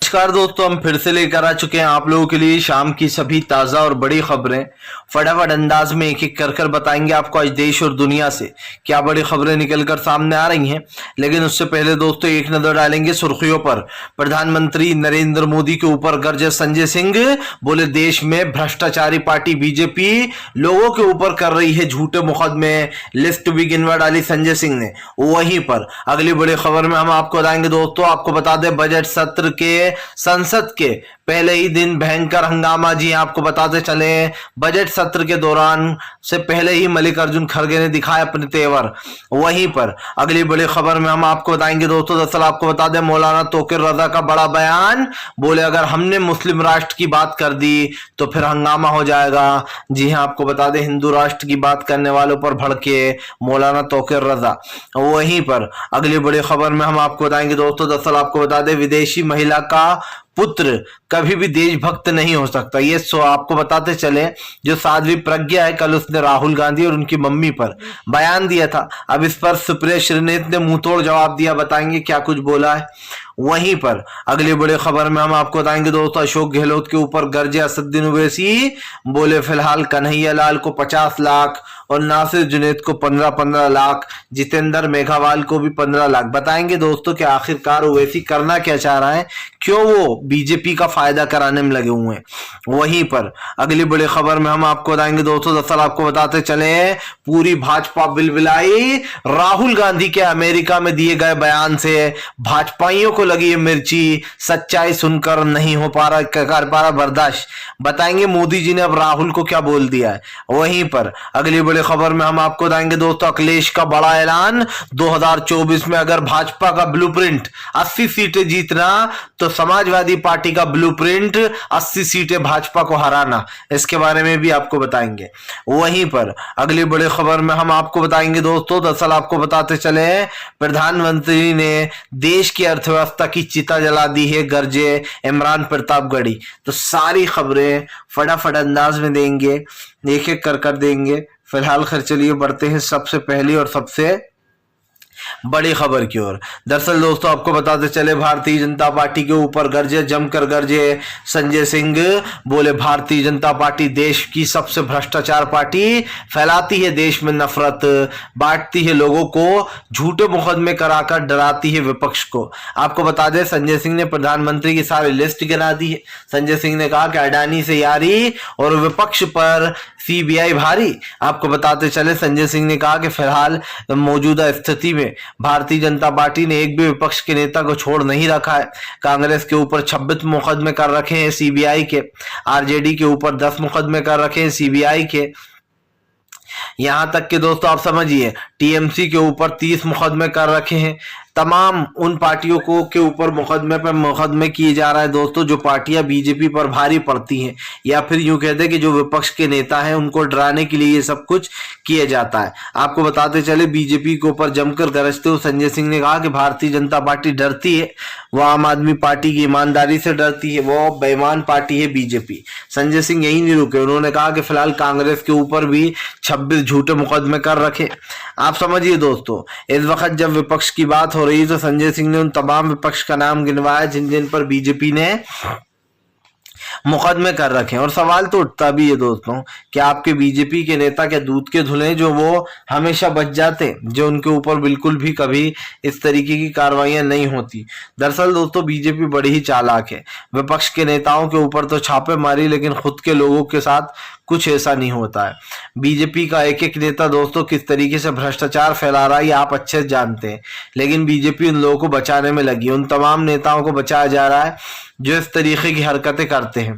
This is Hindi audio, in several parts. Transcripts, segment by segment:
नमस्कार दोस्तों, हम फिर से लेकर आ चुके हैं आप लोगों के लिए शाम की सभी ताजा और बड़ी खबरें। फटाफट अंदाज में एक एक कर बताएंगे आपको आज देश और दुनिया से क्या बड़ी खबरें निकलकर सामने आ रही हैं। लेकिन उससे पहले दोस्तों एक नजर डालेंगे सुर्खियों पर। प्रधानमंत्री नरेंद्र मोदी के ऊपर गरजे संजय सिंह, बोले देश में भ्रष्टाचारी पार्टी बीजेपी लोगों के ऊपर कर रही है झूठे मुकदमे, लिस्ट भी गिनवा डाली संजय सिंह ने। वहीं पर अगली बड़ी खबर में हम आपको बताएंगे दोस्तों, आपको बता दें बजट सत्र के संसद के पहले ही दिन भयंकर हंगामा। जी आपको बताते चले, बजट सत्र के दौरान से पहले ही मल्लिकार्जुन खड़गे ने दिखाए अपने तेवर। वहीं पर अगली बड़ी खबर में हम आपको बताएंगे दोस्तों, दरअसल आपको बता दें मौलाना तोक़िर रजा का बड़ा बयान, बोले अगर हमने मुस्लिम राष्ट्र की बात कर दी तो फिर हंगामा हो जाएगा। जी हाँ, आपको बता दें हिंदू राष्ट्र की बात करने वालों पर भड़के मौलाना तोक़िर रजा। वहीं पर अगली बड़ी खबर में हम आपको बताएंगे दोस्तों, दरअसल आपको बता दें विदेशी महिला का पुत्र कभी भी देशभक्त नहीं हो सकता। ये सो आपको बताते चले, जो साध्वी प्रज्ञा है, कल उसने राहुल गांधी और उनकी मम्मी पर बयान दिया था। अब इस पर सुप्रिया श्रीनेत ने मुंह तोड़ जवाब दिया, बताएंगे क्या कुछ बोला है। वहीं पर अगली बड़ी खबर में हम आपको बताएंगे दोस्तों, अशोक गहलोत के ऊपर गरजे असदुद्दीन ओवैसी, बोले फिलहाल कन्हैया लाल को 50 लाख और नासिर जुनैद को 15-15 लाख, जितेंद्र मेघावाल को भी 15 लाख। बताएंगे दोस्तों कि आखिरकार ओवैसी करना क्या चाह रहा है, क्यों वो बीजेपी का फायदा कराने में लगे हुए हैं। वहीं पर अगली बड़ी खबर में हम आपको बताएंगे दोस्तों, दरअसल आपको बताते चले पूरी भाजपा बिलबिलाई राहुल गांधी के अमेरिका में दिए गए बयान से। भाजपाइयों को लगी है मिर्ची, सच्चाई सुनकर नहीं हो पा रहा कर पा रहा बर्दाश्त। बताएंगे मोदी जी ने अब राहुल को क्या बोल दिया है। वहीं पर अगली बड़ी खबर में हम आपको बताएंगे दोस्तों, अखिलेश का बड़ा ऐलान, 2024 में अगर भाजपा का ब्लूप्रिंट 80 सीटें जीतना तो समाजवादी पार्टी का ब्लूप्रिंट 80 सीटें भाजपा को हराना। इसके बारे में भी आपको बताएंगे। वहीं पर अगली बड़ी खबर में हम आपको बताएंगे दोस्तों, दरअसल आपको बताते चले प्रधानमंत्री ने देश की अर्थव्यवस्था की चिता जला दी है, गरजे इमरान प्रतापगढ़ी। तो सारी खबरें फटाफट अंदाज में देंगे, एक एक कर देंगे। फिलहाल खैर चलिए बढ़ते हैं सबसे पहली और सबसे बड़ी खबर की ओर। दरअसल दोस्तों आपको बताते चले, भारतीय जनता पार्टी के ऊपर गरजे, जमकर गरजे संजय सिंह, बोले भारतीय जनता पार्टी देश की सबसे भ्रष्टाचार पार्टी, फैलाती है देश में नफरत, बांटती है लोगों को, झूठे मुकदमे कराकर डराती है विपक्ष को। आपको बता दें संजय सिंह ने प्रधानमंत्री की सारी लिस्ट गिना दी है। संजय सिंह ने कहा कि अडानी से यारी और विपक्ष पर सीबीआई भारी। आपको बताते चले संजय सिंह ने कहा कि फिलहाल मौजूदा स्थिति में भारतीय जनता पार्टी ने एक भी विपक्ष के नेता को छोड़ नहीं रखा है। कांग्रेस के ऊपर 26 मुकदमे कर रखे हैं सीबीआई के, आरजेडी के ऊपर 10 मुकदमे कर रखे हैं सीबीआई के। यहां तक कि दोस्तों आप समझिए टीएमसी के ऊपर 30 मुकदमे कर रखे हैं। तमाम उन पार्टियों को के ऊपर मुकदमे पर मुकदमे किए जा रहा है दोस्तों जो पार्टियां बीजेपी पर भारी पड़ती हैं, या फिर यूं कहते हैं कि जो विपक्ष के नेता हैं उनको डराने के लिए ये सब कुछ किया जाता है। आपको बताते चले बीजेपी के ऊपर जमकर गरजते हुए संजय सिंह ने कहा कि भारतीय जनता पार्टी डरती है, वो आम आदमी पार्टी की ईमानदारी से डरती है, वो बेईमान पार्टी है बीजेपी। संजय सिंह यही नहीं रुके, उन्होंने कहा कि फिलहाल कांग्रेस के ऊपर भी 26 झूठे मुकदमे कर रखे। आप समझिए दोस्तों, इस वक्त जब विपक्ष की बात हो रही तो संजय सिंह ने उन तमाम विपक्ष का नाम गिनवाया जिन जिन पर बीजेपी ने मुकदमे कर रखे हैं। और सवाल तो उठता भी है दोस्तों कि आपके बीजेपी के नेता क्या दूध के धुले जो वो हमेशा बच जाते, जो उनके ऊपर बिल्कुल भी कभी इस तरीके की कार्रवाइयां नहीं होती। दरअसल दोस्तों बीजेपी बड़ी ही चालाक है, विपक्ष के नेताओं के ऊपर तो छापे मारी लेकिन खुद के लोगों के साथ कुछ ऐसा नहीं होता है। बीजेपी का एक एक नेता दोस्तों किस तरीके से भ्रष्टाचार फैला रहा है ये आप अच्छे से जानते हैं, लेकिन बीजेपी उन लोगों को बचाने में लगी, उन तमाम नेताओं को बचाया जा रहा है जो इस तरीके की हरकतें करते हैं।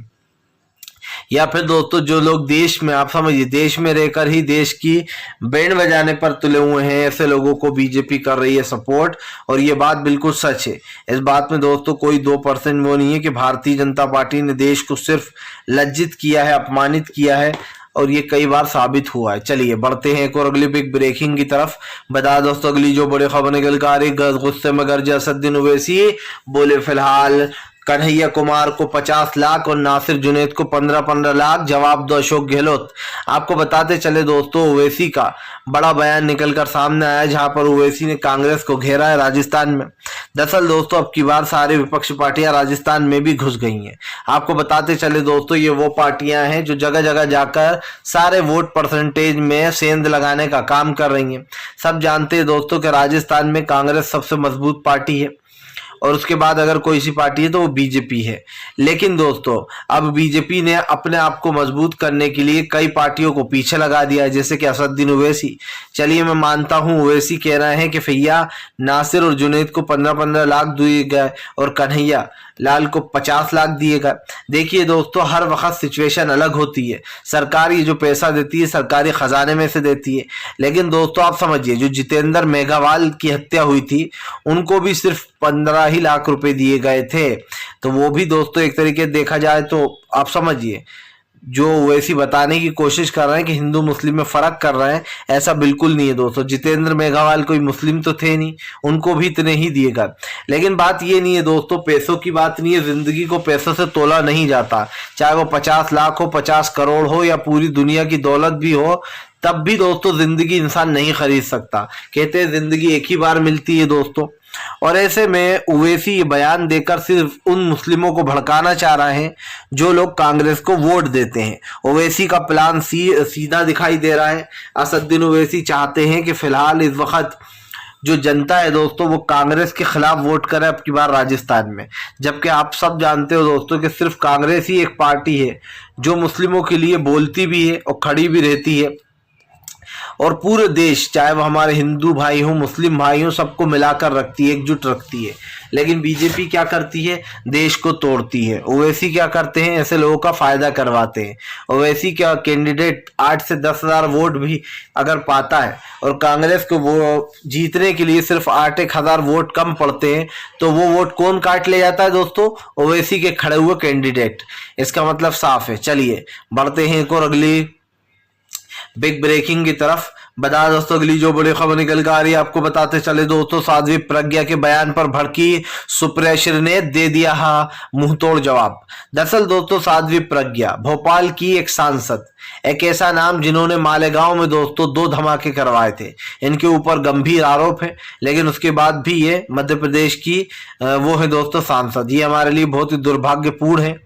या फिर दोस्तों जो लोग देश में, आप समझिए देश में रहकर ही देश की बैंड बजाने पर तुले हुए हैं, ऐसे लोगों को बीजेपी कर रही है सपोर्ट। और ये बात बिल्कुल सच है। इस बात में दोस्तों कोई 2% वो नहीं है कि भारतीय जनता पार्टी ने देश को सिर्फ लज्जित किया है, अपमानित किया है, और ये कई बार साबित हुआ है। चलिए बढ़ते हैं एक और अगली बिग ब्रेकिंग की तरफ। बता दोस्तों अगली जो बड़ी खबर निकल कर आ रही, गुस्से में गरजे असदुद्दीन ओवैसी, बोले फिलहाल कन्हैया कुमार को 50 लाख और नासिर जुनैद को 15-15 लाख, जवाब दो अशोक गहलोत। आपको बताते चले दोस्तों, ओवैसी का बड़ा बयान निकलकर सामने आया जहां पर ओवैसी ने कांग्रेस को घेरा है राजस्थान में। दरअसल दोस्तों अब की बार सारे विपक्षी पार्टियां राजस्थान में भी घुस गई हैं। आपको बताते चले दोस्तों, ये वो पार्टियां हैं जो जगह जगह जाकर सारे वोट परसेंटेज में सेंध लगाने का काम कर रही हैं। सब जानते हैं दोस्तों कि राजस्थान में कांग्रेस सबसे मजबूत पार्टी है और उसके बाद अगर कोई सी पार्टी है तो वो बीजेपी है। लेकिन दोस्तों अब बीजेपी ने अपने आप को मजबूत करने के लिए कई पार्टियों को पीछे लगा दिया है, जैसे कि असदुद्दीन ओवैसी। चलिए मैं मानता हूं ओवैसी कह रहे हैं कि भैया नासिर और जुनैद को 15-15 लाख दिए गए और कन्हैया लाल को 50 लाख दिए गए। देखिए दोस्तों हर वक्त सिचुएशन अलग होती है। सरकार ये जो पैसा देती है सरकारी खजाने में से देती है। लेकिन दोस्तों आप समझिए, जो जितेंद्र मेघवाल की हत्या हुई थी उनको भी सिर्फ 15 ही लाख रुपए दिए गए थे। तो वो भी दोस्तों एक तरीके से देखा जाए तो आप समझिए, जो वैसी बताने की कोशिश कर रहे हैं कि हिंदू मुस्लिम में फर्क कर रहे हैं, ऐसा बिल्कुल नहीं है दोस्तों। जितेंद्र मेघवाल कोई मुस्लिम तो थे नहीं, उनको भी इतने ही दिए गए। लेकिन बात ये नहीं है दोस्तों, पैसों की बात नहीं है, जिंदगी को पैसों से तोला नहीं जाता। चाहे वो 50 लाख हो, 50 करोड़ हो या पूरी दुनिया की दौलत भी हो, तब भी दोस्तों जिंदगी इंसान नहीं खरीद सकता। कहते हैं जिंदगी एक ही बार मिलती है दोस्तों। और ऐसे में ओवैसी ये बयान देकर सिर्फ उन मुस्लिमों को भड़काना चाह रहे हैं जो लोग कांग्रेस को वोट देते हैं। ओवैसी का प्लान सीधा दिखाई दे रहा है। असदुद्दीन ओवैसी चाहते हैं कि फिलहाल इस वक्त जो जनता है दोस्तों वो कांग्रेस के खिलाफ वोट करे अब की बार राजस्थान में। जबकि आप सब जानते हो दोस्तों कि सिर्फ कांग्रेस ही एक पार्टी है जो मुस्लिमों के लिए बोलती भी है और खड़ी भी रहती है, और पूरे देश चाहे वो हमारे हिंदू भाई हो मुस्लिम भाई हो सबको मिलाकर रखती है, एकजुट रखती है। लेकिन बीजेपी क्या करती है, देश को तोड़ती है। ओवैसी क्या करते हैं, ऐसे लोगों का फायदा करवाते हैं। ओवैसी क्या कैंडिडेट 8 से 10 हजार वोट भी अगर पाता है और कांग्रेस को वो जीतने के लिए सिर्फ 8-1 हजार वोट कम पड़ते हैं, तो वो वोट कौन काट ले जाता है दोस्तों, ओवैसी के खड़े हुए कैंडिडेट। इसका मतलब साफ है। चलिए बढ़ते हैं एक और अगली बिग ब्रेकिंग की तरफ। बता दोस्तों अगली जो बड़ी खबर निकल कर आ रही है, आपको बताते चले दोस्तों, साध्वी प्रज्ञा के बयान पर भड़की सुप्रिया श्री ने दे दिया मुंहतोड़ जवाब। दरअसल दोस्तों साध्वी प्रज्ञा भोपाल की एक सांसद, एक ऐसा नाम जिन्होंने मालेगांव में दोस्तों 2 धमाके करवाए थे। इनके ऊपर गंभीर आरोप है, लेकिन उसके बाद भी ये मध्य प्रदेश की वो है दोस्तों सांसद। ये हमारे लिए बहुत ही दुर्भाग्यपूर्ण है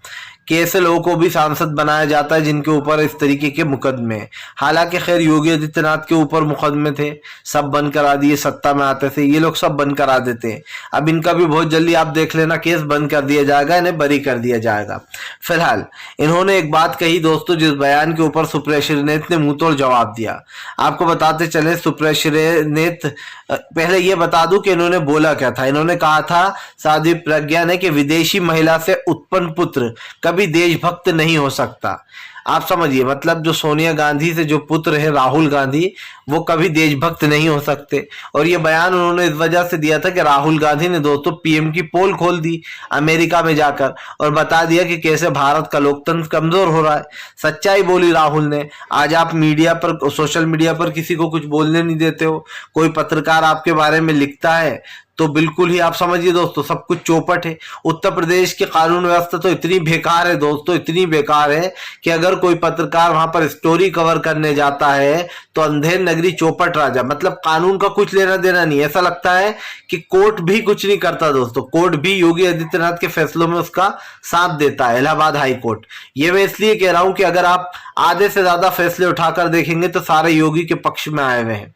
कि ऐसे लोगों को भी सांसद बनाया जाता है जिनके ऊपर इस तरीके के मुकदमे। हालांकि खैर योगी आदित्यनाथ के ऊपर मुकदमे थे, सब बंद करा दिए, सत्ता में आते थे ये लोग सब बंद करा देते हैं। अब इनका भी बहुत जल्दी आप देख लेना केस बंद कर दिया जाएगा, इन्हें बरी कर दिया जाएगा। फिलहाल इन्होंने एक बात कही दोस्तों, जिस बयान के ऊपर सुप्रिया श्रीनेत ने मुंहतोड़ जवाब दिया। आपको बताते चले सुप्रिया श्रीनेत, पहले ये बता दूं कि इन्होंने बोला क्या था। इन्होंने कहा था साध्वी प्रज्ञा ने कि विदेशी महिला से उत्पन्न पुत्र कभी देशभक्त नहीं हो सकता। आप समझिए, मतलब जो सोनिया गांधी से जो पुत्र है राहुल गांधी, वो कभी देशभक्त नहीं हो सकते। और ये बयान उन्होंने इस वजह से दिया था कि राहुल गांधी ने दोस्तों पीएम की पोल खोल दी अमेरिका में जाकर और बता दिया कि कैसे भारत का लोकतंत्र कमजोर हो रहा है। सच्चाई बोली राहुल ने। आज आप मीडिया पर, सोशल मीडिया पर किसी को कुछ बोलने नहीं देते हो, कोई पत्रकार आपके बारे में लिखता है तो बिल्कुल ही आप समझिए दोस्तों सब कुछ चौपट है। उत्तर प्रदेश की कानून व्यवस्था तो इतनी बेकार है दोस्तों, इतनी बेकार है कि अगर कोई पत्रकार वहां पर स्टोरी कवर करने जाता है तो अंधेर नगरी चौपट राजा, मतलब कानून का कुछ लेना देना नहीं। ऐसा लगता है कि कोर्ट भी कुछ नहीं करता दोस्तों, कोर्ट भी योगी आदित्यनाथ के फैसलों में उसका साथ देता है, इलाहाबाद हाई कोर्ट। ये मैं इसलिए कह रहा हूं कि अगर आप आधे से ज्यादा फैसले उठाकर देखेंगे तो सारे योगी के पक्ष में आए हुए हैं।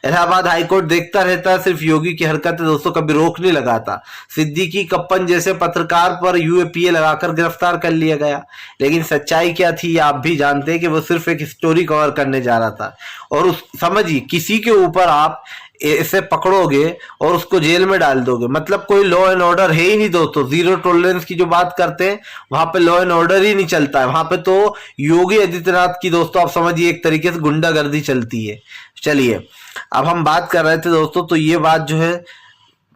इलाहाबाद हाईकोर्ट देखता रहता है सिर्फ योगी की हरकतें दोस्तों, कभी रोक नहीं लगाता। सिद्दीकी कप्पन जैसे पत्रकार पर यूएपीए लगाकर गिरफ्तार कर लिया गया, लेकिन सच्चाई क्या थी आप भी जानते हैं कि वो सिर्फ एक स्टोरी कवर करने जा रहा था। और उस समझिए किसी के ऊपर आप इसे पकड़ोगे और उसको जेल में डाल दोगे, मतलब कोई लॉ एंड ऑर्डर है ही नहीं दोस्तों। जीरो टॉलरेंस की जो बात करते हैं वहां पे लॉ एंड ऑर्डर ही नहीं चलता है, वहां पे तो योगी आदित्यनाथ की दोस्तों आप समझिए एक तरीके से गुंडागर्दी चलती है। चलिए अब हम बात कर रहे थे दोस्तों, तो ये बात जो है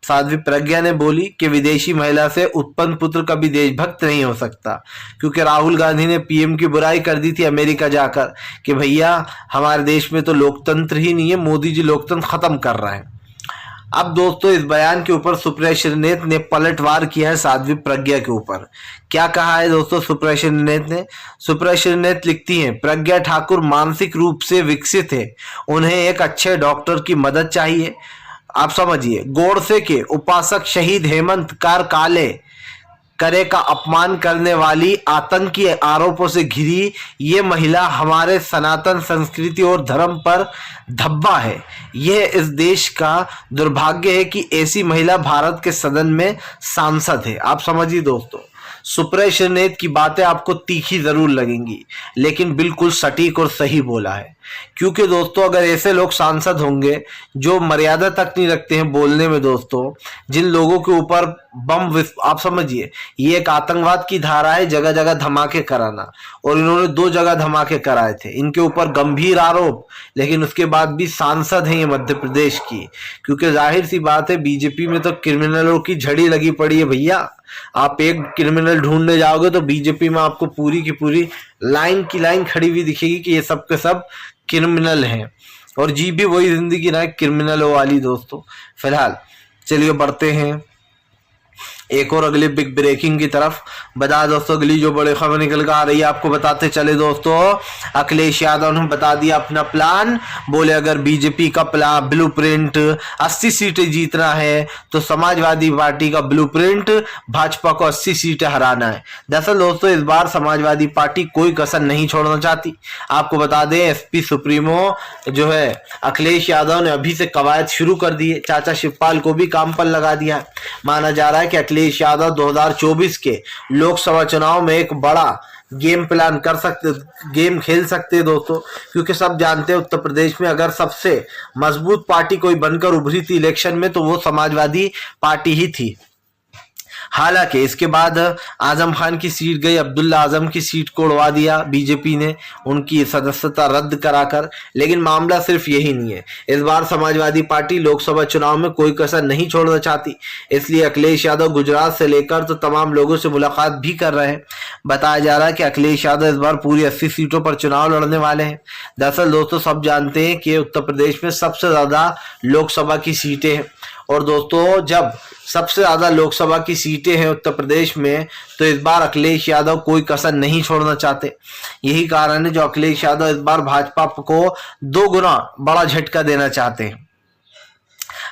साध्वी प्रज्ञा ने बोली कि विदेशी महिला से उत्पन्न पुत्र कभी देशभक्त नहीं हो सकता, क्योंकि राहुल गांधी ने पीएम की बुराई कर दी थी अमेरिका जाकर कि भैया हमारे देश में तो लोकतंत्र ही नहीं है, मोदी जी लोकतंत्र खत्म कर रहे हैं। अब दोस्तों इस बयान के ऊपर सुप्रिया श्रीनेत ने पलटवार किया है साध्वी प्रज्ञा के ऊपर। क्या कहा है दोस्तों सुप्रिया श्रीनेत ने? सुप्रिया श्रीनेत लिखती हैं, प्रज्ञा ठाकुर मानसिक रूप से विकसित है, उन्हें एक अच्छे डॉक्टर की मदद चाहिए। आप समझिए, गोडसे के उपासक शहीद हेमंत कारकाले करे का अपमान करने वाली आतंकी आरोपों से घिरी ये महिला हमारे सनातन संस्कृति और धर्म पर धब्बा है। यह इस देश का दुर्भाग्य है कि ऐसी महिला भारत के सदन में सांसद है। आप समझिए दोस्तों, सुप्रिया श्रीनेत की बातें आपको तीखी जरूर लगेंगी, लेकिन बिल्कुल सटीक और सही बोला है। क्योंकि दोस्तों अगर ऐसे लोग सांसद होंगे जो मर्यादा तक नहीं रखते हैं बोलने में दोस्तों, जिन लोगों के ऊपर आप समझिए, ये एक आतंकवाद की धारा है, जगह जगह धमाके कराना, और इन्होंने 2 जगह धमाके कराए थे। इनके ऊपर गंभीर आरोप, लेकिन उसके बाद भी सांसद हैं ये मध्य प्रदेश की। क्योंकि जाहिर सी बात है, बीजेपी में तो क्रिमिनलों की झड़ी लगी पड़ी है भैया। आप एक क्रिमिनल ढूंढने जाओगे तो बीजेपी में आपको पूरी की पूरी लाइन की लाइन खड़ी हुई दिखेगी कि ये सब के सब क्रिमिनल हैं, और जी भी वही जिंदगी ना क्रिमिनलों वाली दोस्तों। फिलहाल चलिए बढ़ते हैं एक और अगली बिग ब्रेकिंग की तरफ। बता दोस्तों अगली जो बड़ी खबर निकल कर आ रही है आपको बताते चले दोस्तों। अखिलेश यादव ने बता दिया अपना प्लान। बोले अगर बीजेपी का प्लान ब्लूप्रिंट 80 सीटें जीतना है तो समाजवादी पार्टी का ब्लूप्रिंट भाजपा को 80 सीटें हराना है। दरअसल दोस्तों इस बार समाजवादी पार्टी कोई कसर नहीं छोड़ना चाहती। आपको बता दें एसपी सुप्रीमो जो है अखिलेश यादव ने अभी से कवायद शुरू कर दी है। चाचा शिवपाल को भी काम पर लगा दिया है। माना जा रहा है कि अखिलेश यादव 2024 के लोकसभा चुनाव में एक बड़ा गेम प्लान कर सकते, गेम खेल सकते हैं दोस्तों। क्योंकि सब जानते हैं उत्तर प्रदेश में अगर सबसे मजबूत पार्टी कोई बनकर उभरी थी इलेक्शन में तो वो समाजवादी पार्टी ही थी। हालांकि इसके बाद आजम खान की सीट गई, अब्दुल्ला आजम की सीट को उड़वा दिया बीजेपी ने उनकी सदस्यता रद्द कराकर। लेकिन मामला सिर्फ यही नहीं है, इस बार समाजवादी पार्टी लोकसभा चुनाव में कोई कसर नहीं छोड़ना चाहती। इसलिए अखिलेश यादव गुजरात से लेकर तो तमाम लोगों से मुलाकात भी कर रहे हैं। बताया जा रहा है कि अखिलेश यादव इस बार पूरी 80 सीटों पर चुनाव लड़ने वाले हैं। दरअसल दोस्तों सब जानते हैं कि उत्तर प्रदेश में सबसे ज्यादा लोकसभा की सीटें हैं, और दोस्तों जब सबसे ज्यादा लोकसभा की सीटें हैं उत्तर प्रदेश में तो इस बार अखिलेश यादव कोई कसर नहीं छोड़ना चाहते। यही कारण है जो अखिलेश यादव इस बार भाजपा को 2 गुना बड़ा झटका देना चाहते हैं।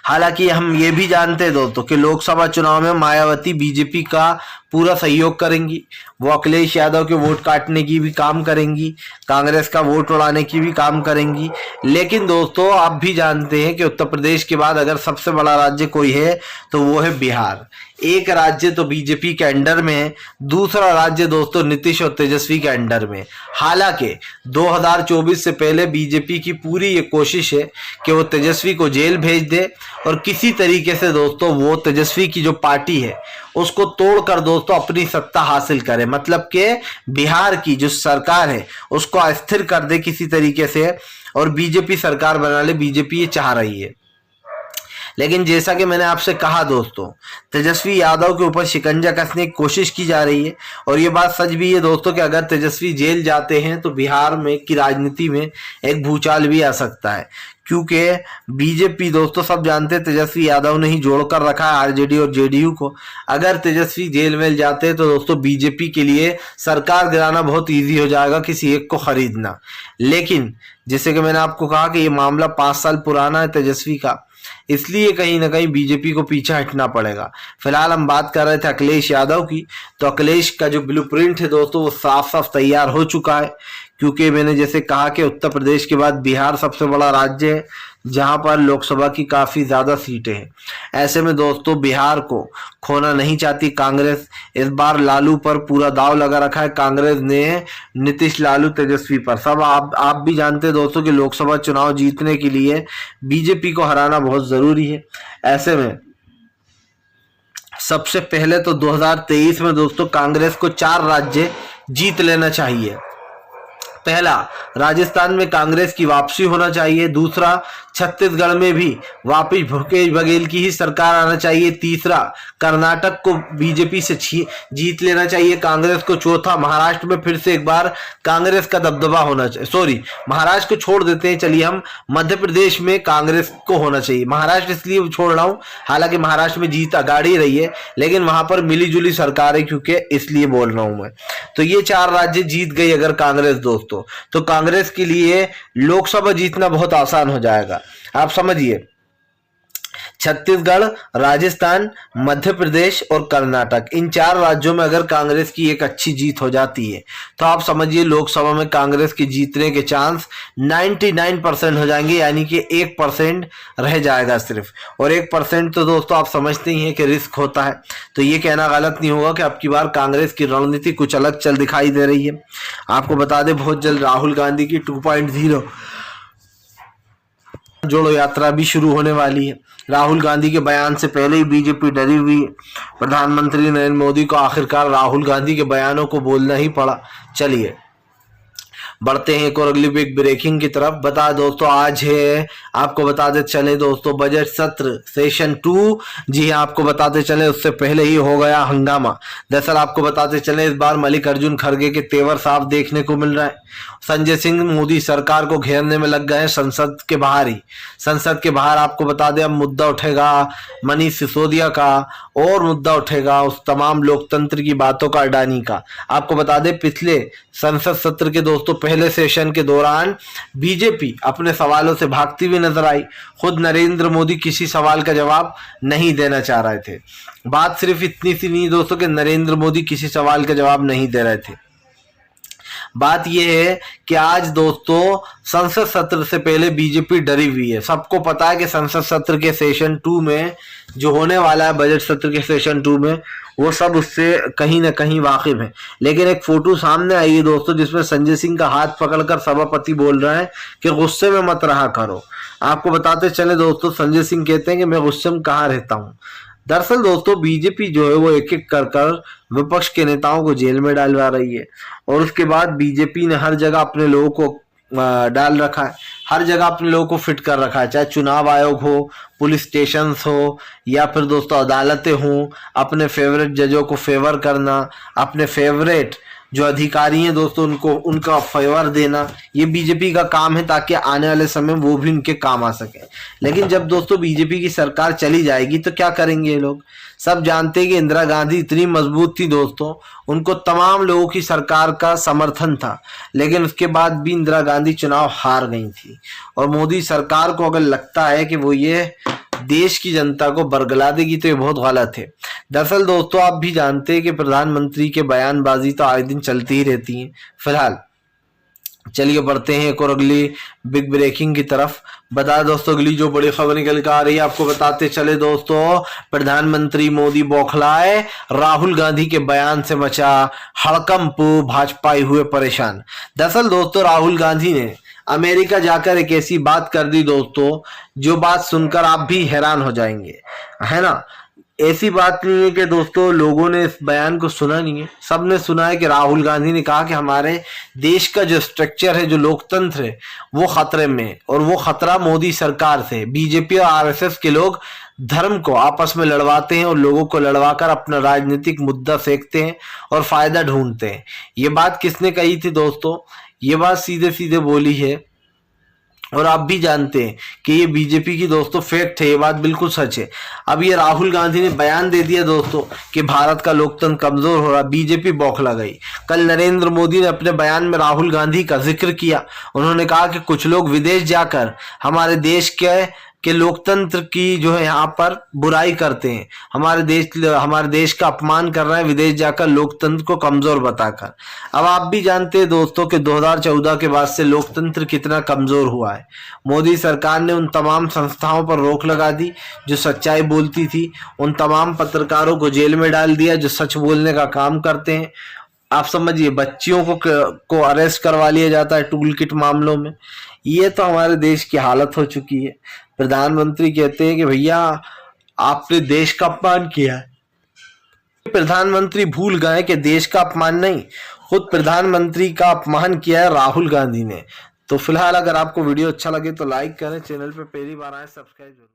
हालांकि हम ये भी जानते हैं दोस्तों कि लोकसभा चुनाव में मायावती बीजेपी का पूरा सहयोग करेंगी। वो अखिलेश यादव के वोट काटने की भी काम करेंगी, कांग्रेस का वोट उड़ाने की भी काम करेंगी। लेकिन दोस्तों आप भी जानते हैं कि उत्तर प्रदेश के बाद अगर सबसे बड़ा राज्य कोई है तो वो है बिहार। एक राज्य तो बीजेपी के अंडर में है, दूसरा राज्य दोस्तों नीतीश और तेजस्वी के अंडर में। हालांकि 2024 से पहले बीजेपी की पूरी ये कोशिश है कि वो तेजस्वी को जेल भेज दे और किसी तरीके से दोस्तों वो तेजस्वी की जो पार्टी है उसको तोड़कर दोस्तों अपनी सत्ता हासिल करे। मतलब कि बिहार की जो सरकार है उसको अस्थिर कर दे किसी तरीके से और बीजेपी सरकार बना ले। बीजेपी ये चाह रही है। लेकिन जैसा कि मैंने आपसे कहा दोस्तों, तेजस्वी यादव के ऊपर शिकंजा कसने की कोशिश की जा रही है। और ये बात सच भी है दोस्तों कि अगर तेजस्वी जेल जाते हैं तो बिहार में की राजनीति में एक भूचाल भी आ सकता है। क्योंकि बीजेपी दोस्तों सब जानते हैं तेजस्वी यादव ने ही जोड़कर रखा है आरजेडी और जेडीयू को। अगर तेजस्वी जेल में जाते हैं तो दोस्तों बीजेपी के लिए सरकार गिराना बहुत इजी हो जाएगा, किसी एक को खरीदना। लेकिन जैसे कि मैंने आपको कहा कि ये मामला 5 साल पुराना है तेजस्वी का, इसलिए कहीं ना कहीं बीजेपी को पीछे हटना पड़ेगा। फिलहाल हम बात कर रहे थे अखिलेश यादव की, तो अखिलेश का जो ब्लूप्रिंट है दोस्तों वो साफ साफ तैयार हो चुका है। क्योंकि मैंने जैसे कहा कि उत्तर प्रदेश के बाद बिहार सबसे बड़ा राज्य है जहां पर लोकसभा की काफी ज्यादा सीटें हैं। ऐसे में दोस्तों बिहार को खोना नहीं चाहती कांग्रेस। इस बार लालू पर पूरा दाव लगा रखा है कांग्रेस ने, नीतीश लालू तेजस्वी पर। सब आप भी जानते हैं दोस्तों कि लोकसभा चुनाव जीतने के लिए बीजेपी को हराना बहुत जरूरी है। ऐसे में सबसे पहले तो 2023 में दोस्तों कांग्रेस को 4 राज्य जीत लेना चाहिए। पहला, राजस्थान में कांग्रेस की वापसी होना चाहिए। दूसरा, छत्तीसगढ़ में भी वापिस भूपेश बघेल की ही सरकार आना चाहिए। तीसरा, कर्नाटक को बीजेपी से जीत लेना चाहिए कांग्रेस को। चौथा, महाराष्ट्र में फिर से एक बार कांग्रेस का दबदबा होना चाहिए। सॉरी, महाराष्ट्र को छोड़ देते हैं, चलिए हम मध्य प्रदेश में कांग्रेस को होना चाहिए। महाराष्ट्र इसलिए छोड़ रहा हूं, हालांकि महाराष्ट्र में जीत आगाड़ी रही है, लेकिन वहां पर मिली जुली सरकार है, क्योंकि इसलिए बोल रहा हूं मैं। तो ये 4 राज्य जीत गई अगर कांग्रेस दोस्तों, तो कांग्रेस के लिए लोकसभा जीतना बहुत आसान हो जाएगा। आप समझिए, छत्तीसगढ़, राजस्थान, मध्य प्रदेश और कर्नाटक, इन 4 राज्यों में अगर कांग्रेस की एक अच्छी जीत हो जाती है तो आप समझिए लोकसभा में कांग्रेस के जीतने के चांस 99% हो जाएंगे, यानी कि 1% रह जाएगा सिर्फ। और 1% तो दोस्तों आप समझते ही हैं कि रिस्क होता है, तो ये कहना गलत नहीं होगा कि अब की बार कांग्रेस की रणनीति कुछ अलग चल दिखाई दे रही है। आपको बता दें, बहुत जल्द राहुल गांधी की 2.0 जोड़ो यात्रा भी शुरू होने वाली है। राहुल गांधी के बयान से पहले ही बीजेपी डरी हुई है। प्रधानमंत्री नरेंद्र मोदी को आखिरकार राहुल गांधी के बयानों को बोलना ही पड़ा। चलिए बढ़ते हैं एक और अगली बिग ब्रेकिंग की तरफ। बता दोस्तों, आज है, आपको बताते चले दोस्तों, बजट सत्र सेशन 2। जी हाँ, आपको बताते चले उससे पहले ही हो गया हंगामा। दरअसल आपको बताते चले, इस बार मल्लिकार्जुन खड़गे के तेवर साफ देखने को मिल रहा है। संजय सिंह मोदी सरकार को घेरने में लग गए हैं संसद के बाहर ही। संसद के बाहर आपको बता दें, अब मुद्दा उठेगा मनीष सिसोदिया का, और मुद्दा उठेगा उस तमाम लोकतंत्र की बातों का, अडानी का। आपको बता दें, पिछले संसद सत्र के दोस्तों पहले सेशन के दौरान बीजेपी अपने सवालों से भागती हुई नजर आई। खुद नरेंद्र मोदी किसी सवाल का जवाब नहीं देना चाह रहे थे। बात सिर्फ इतनी सी नहीं दोस्तों कि नरेंद्र मोदी किसी सवाल का जवाब नहीं दे रहे थे। बात यह है कि आज दोस्तों संसद सत्र से पहले बीजेपी डरी हुई है। सबको पता है कि संसद सत्र के सेशन 2 में जो होने वाला है, बजट सत्र के सेशन 2 में, वो सब उससे कहीं ना कहीं वाकिफ है। लेकिन एक फोटो सामने आई है दोस्तों, जिसमें संजय सिंह का हाथ पकड़कर सभापति बोल रहा है कि गुस्से में मत रहा करो। आपको बताते चले दोस्तों, संजय सिंह कहते हैं कि मैं गुस्से में कहाँ रहता हूँ। दरअसल दोस्तों बीजेपी जो है वो एक एक कर विपक्ष के नेताओं को जेल में डालवा रही है, और उसके बाद बीजेपी ने हर जगह अपने लोगों को डाल रखा है, हर जगह अपने लोगों को फिट कर रखा है, चाहे चुनाव आयोग हो, पुलिस स्टेशन हो, या फिर दोस्तों अदालतें हों। अपने फेवरेट जजों को फेवर करना, अपने फेवरेट जो अधिकारी हैं दोस्तों उनको उनका फेवर देना, ये बीजेपी का काम है, ताकि आने वाले समय वो भी उनके काम आ सके। लेकिन जब दोस्तों बीजेपी की सरकार चली जाएगी तो क्या करेंगे ये लोग? सब जानते हैं कि इंदिरा गांधी इतनी मजबूत थी दोस्तों, उनको तमाम लोगों की सरकार का समर्थन था, लेकिन उसके बाद भी इंदिरा गांधी चुनाव हार गई थी। और मोदी सरकार को अगर लगता है कि वो ये देश की जनता को बरगला देगी तो ये बहुत गलत है। दरअसल दोस्तों आप भी जानते हैं कि प्रधानमंत्री के बयानबाजी तो आए दिन चलती ही रहती है। फिलहाल चलिए बढ़ते हैं एक और अगली बिग ब्रेकिंग की तरफ। बता दोस्तों, अगली जो बड़ी खबर निकल कर आ रही है, आपको बताते चले दोस्तों, प्रधानमंत्री मोदी बौखलाए, राहुल गांधी के बयान से मचा हड़कंप, भाजपाई हुए परेशान। दरअसल दोस्तों राहुल गांधी ने अमेरिका जाकर एक ऐसी बात कर दी दोस्तों, जो बात सुनकर आप भी हैरान हो जाएंगे, है ना। ऐसी बात नहीं है कि दोस्तों लोगों ने इस बयान को सुना नहीं है, सबने सुना है कि राहुल गांधी ने कहा कि हमारे देश का जो स्ट्रक्चर है, जो लोकतंत्र है, वो खतरे में है, और वो खतरा मोदी सरकार से। बीजेपी और आरएसएस के लोग धर्म को आपस में लड़वाते हैं और लोगों को लड़वाकर अपना राजनीतिक मुद्दा फेंकते हैं और फायदा ढूंढते हैं। ये बात किसने कही थी दोस्तों? ये बात सीधे सीधे बोली है, और आप भी जानते हैं कि ये बीजेपी की दोस्तों फैक्ट है, ये बात बिल्कुल सच है। अब ये राहुल गांधी ने बयान दे दिया दोस्तों कि भारत का लोकतंत्र कमजोर हो रहा, बीजेपी बौखला गई। कल नरेंद्र मोदी ने अपने बयान में राहुल गांधी का जिक्र किया। उन्होंने कहा कि कुछ लोग विदेश जाकर हमारे देश के लोकतंत्र की जो है यहाँ पर बुराई करते हैं, हमारे देश का अपमान कर रहे हैं विदेश जाकर, लोकतंत्र को कमजोर बताकर। अब आप भी जानते हैं दोस्तों कि 2014 के बाद से लोकतंत्र कितना कमजोर हुआ है। मोदी सरकार ने उन तमाम संस्थाओं पर रोक लगा दी जो सच्चाई बोलती थी, उन तमाम पत्रकारों को जेल में डाल दिया जो सच बोलने का काम करते हैं। आप समझिए, बच्चियों को अरेस्ट करवा लिया जाता है टूल किट मामलों में। ये तो हमारे देश की हालत हो चुकी है। प्रधानमंत्री कहते हैं कि भैया आपने देश का अपमान किया है। प्रधानमंत्री भूल गए कि देश का अपमान नहीं, खुद प्रधानमंत्री का अपमान किया है राहुल गांधी ने। तो फिलहाल अगर आपको वीडियो अच्छा लगे तो लाइक करें, चैनल पे पहली बार आए सब्सक्राइब जरूर।